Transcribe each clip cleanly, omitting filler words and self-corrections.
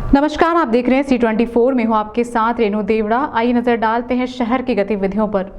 नमस्कार, आप देख रहे हैं C24। में हूं आपके साथ रेणु देवड़ा। आइए नजर डालते हैं शहर की गतिविधियों पर।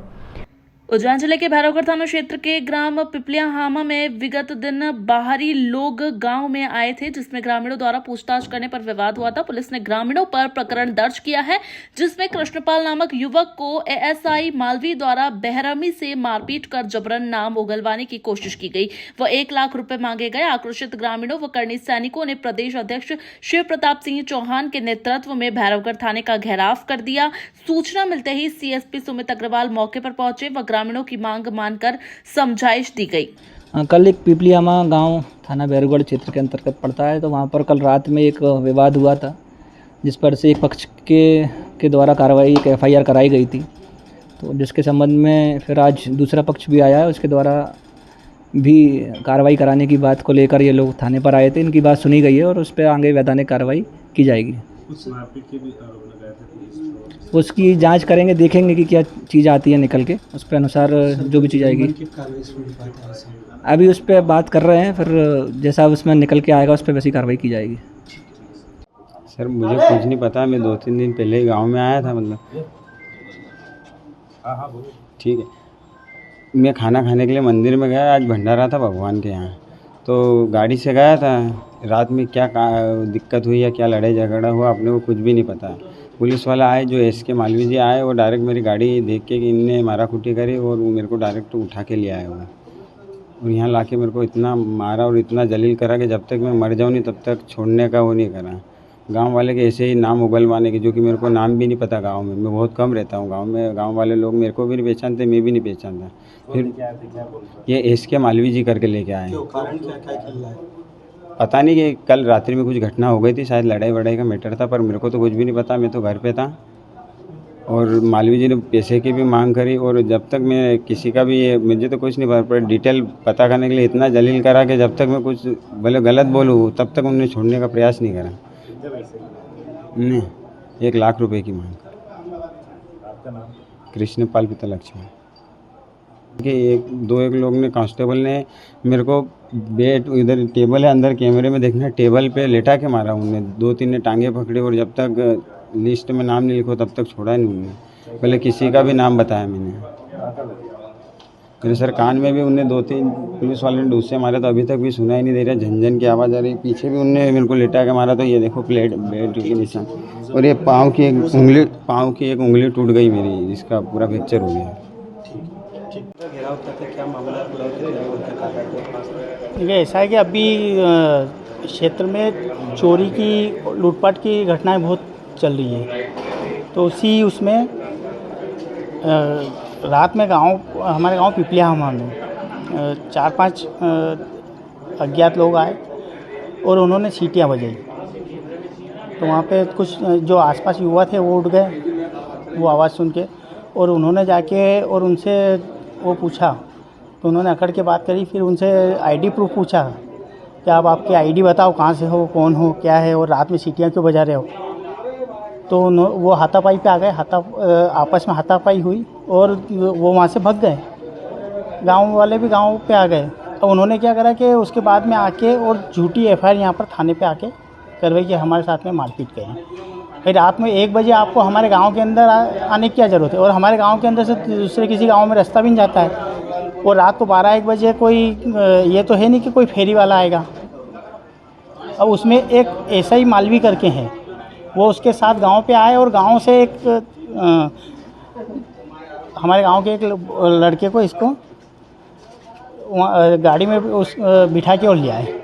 उज्जैन जिले के भैरवगढ़ थाना क्षेत्र के ग्राम पिपलियाहामा में विगत दिन बाहरी लोग गांव में आए थे, जिसमें ग्रामीणों द्वारा पूछताछ करने पर विवाद हुआ था। पुलिस ने ग्रामीणों पर प्रकरण दर्ज किया है, जिसमें कृष्णपाल नामक युवक को एएसआई मालवी द्वारा बेरहमी से मारपीट कर जबरन नाम उगलवाने की कोशिश की गई। वह 1 लाख रुपए मांगे गए। आक्रोशित ग्रामीणों व करनी सैनिकों ने प्रदेश अध्यक्ष शिव प्रताप सिंह चौहान के नेतृत्व में भैरवगढ़ थाने का घेराव कर दिया। सूचना मिलते ही सीएसपी सुमित अग्रवाल मौके पर पहुंचे व ग्रामीणों की मांग मानकर समझाइश दी गई। कल एक पिपलियामा गांव थाना भैरवगढ़ क्षेत्र के अंतर्गत पड़ता है, तो वहां पर कल रात में एक विवाद हुआ था, जिस पर से एक पक्ष के द्वारा कार्रवाई एक एफआईआर कराई गई थी। तो जिसके संबंध में फिर आज दूसरा पक्ष भी आया है, उसके द्वारा भी कार्रवाई कराने की बात को लेकर ये लोग थाने पर आए थे। इनकी बात सुनी गई है और उस पर आगे वैधानिक कार्रवाई की जाएगी। उसकी जांच करेंगे, देखेंगे कि क्या चीज़ आती है निकल के, उस पर अनुसार जो भी चीज़ आएगी अभी उस पर बात कर रहे हैं। फिर जैसा उसमें निकल के आएगा उस पर वैसी कार्रवाई की जाएगी। सर मुझे कुछ नहीं पता, मैं 2-3 दिन पहले ही गांव में आया था। मतलब ठीक है, मैं खाना खाने के लिए मंदिर में गया। आज भंडारा था भगवान के यहाँ, तो गाड़ी से गया था। रात में क्या दिक्कत हुई या क्या लड़ाई झगड़ा हुआ अपने को कुछ भी नहीं पता। पुलिस वाला आए, जो एसके मालवी जी आए, वो डायरेक्ट मेरी गाड़ी देख के कि इनने मारा कुटी करी और वो मेरे को डायरेक्ट उठा के ले आए हुआ और यहाँ लाके मेरे को इतना मारा और इतना जलील करा कि जब तक मैं मर जाऊँ नहीं तब तक छोड़ने का वो नहीं करा। गांव वाले के ऐसे ही नाम उगलवाने के, जो कि मेरे को नाम भी नहीं पता। गांव में मैं बहुत कम रहता हूँ, गांव में गांव वाले लोग मेरे को भी नहीं पहचानते, मैं भी नहीं पहचानता। फिर ये एसके मालवी जी करके लेके आए। पता नहीं कि कल रात्रि में कुछ घटना हो गई थी, शायद लड़ाई वड़ाई का मैटर था, पर मेरे को तो कुछ भी नहीं पता। मैं तो घर पे था और मालवी जी ने पैसे की भी मांग करी और जब तक मैं किसी का भी मुझे तो कुछ नहीं पता, पर डिटेल पता करने के लिए इतना जलील करा कि जब तक मैं कुछ भले गलत बोलूँ तब तक उन्होंने छोड़ने का प्रयास नहीं करा। नहीं, 1 लाख रुपए की मांग। कृष्णपाल पिता लक्ष्मण कि एक लोग ने, कांस्टेबल ने मेरे को बेड, इधर टेबल है अंदर कैमरे में देखना, टेबल पे लेटा के मारा उन्होंने। 2-3 ने टांगे पकड़ी और जब तक लिस्ट में नाम नहीं लिखो तब तक छोड़ा नहीं उन्होंने। पहले किसी का भी नाम बताया मैंने सर कान में भी उनने 2-3 पुलिस वाले ने डूसे मारे, तो अभी तक भी सुनाई नहीं दे रहा। झंझन की आवाज़ आ रही। पीछे भी उनने मेरे को लेटा के मारा, तो ये देखो प्लेट बेड के निशान और ये पाँव की एक उंगली टूट गई मेरी, जिसका पूरा फ्रैक्चर हो गया। देखिए ऐसा है कि अभी क्षेत्र में चोरी की, लूटपाट की घटनाएं बहुत चल रही है, तो उसी उसमें रात में हमारे गांव पिपलियाहामा में 4-5 अज्ञात लोग आए और उन्होंने सीटियां बजाई। तो वहाँ पे कुछ जो आसपास युवा थे वो उठ गए वो आवाज़ सुन के, और उन्होंने जाके और उनसे वो पूछा, तो उन्होंने अकड़ के बात करी। फिर उनसे आईडी प्रूफ पूछा कि आप आपकी आईडी बताओ, कहाँ से हो, कौन हो, क्या है, और रात में सीटियाँ क्यों बजा रहे हो। तो वो हाथापाई पे आ गए। आपस में हाथापाई हुई और वो वहाँ से भाग गए। गांव वाले भी गांव पे आ गए। अब उन्होंने क्या करा कि उसके बाद में आके और झूठी एफआईआर यहाँ पर थाने पे आके करवाई कि हमारे साथ में मारपीट करी। फिर रात में 1 बजे आपको हमारे गांव के अंदर आने की क्या ज़रूरत है, और हमारे गांव के अंदर से दूसरे किसी गांव में रास्ता भी नहीं जाता है। और रात को 12-1 बजे कोई ये तो है नहीं कि कोई फेरी वाला आएगा। अब उसमें एक एएसआई मालवी करके हैं, वो उसके साथ गांव पे आए और गांव से एक हमारे गांव के एक लड़के को इसको गाड़ी में बिठा के और ले आए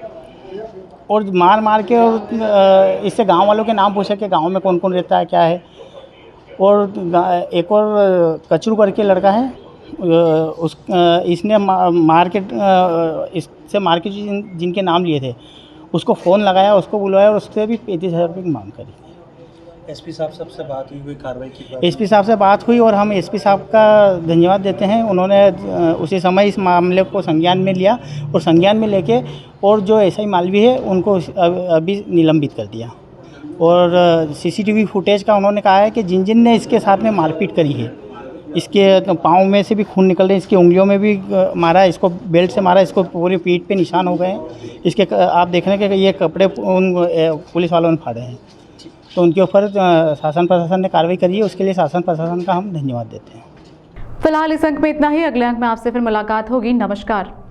और मार के और इससे गांव वालों के नाम पूछे कि गांव में कौन कौन रहता है, क्या है। और एक और कचरू करके लड़का है, इसने इससे मार के जिनके नाम लिए थे उसको फ़ोन लगाया, उसको बुलवाया और उससे भी 35,000 रुपये की मांग करी। एसपी साहब सबसे बात हुई कार्रवाई की? एसपी साहब से बात हुई और हम एसपी साहब का धन्यवाद देते हैं। उन्होंने उसी समय इस मामले को संज्ञान में लिया और संज्ञान में लेके और जो एसआई मालवी है उनको अभी निलंबित कर दिया। और सीसीटीवी फुटेज का उन्होंने कहा है कि जिन जिन ने इसके साथ में मारपीट करी है, इसके पाँव में से भी खून निकल रहे हैं, इसकी उंगलियों में भी मारा, इसको बेल्ट से मारा, इसको पूरी पीठ पे निशान हो गए हैं। इसके आप देख रहे हैं कि ये कपड़े उन पुलिस वालों ने फाड़े हैं। तो उनके ऊपर शासन प्रशासन ने कार्रवाई करी है, उसके लिए शासन प्रशासन का हम धन्यवाद देते हैं। फिलहाल इस अंक में इतना ही। अगले अंक में आपसे फिर मुलाकात होगी। नमस्कार।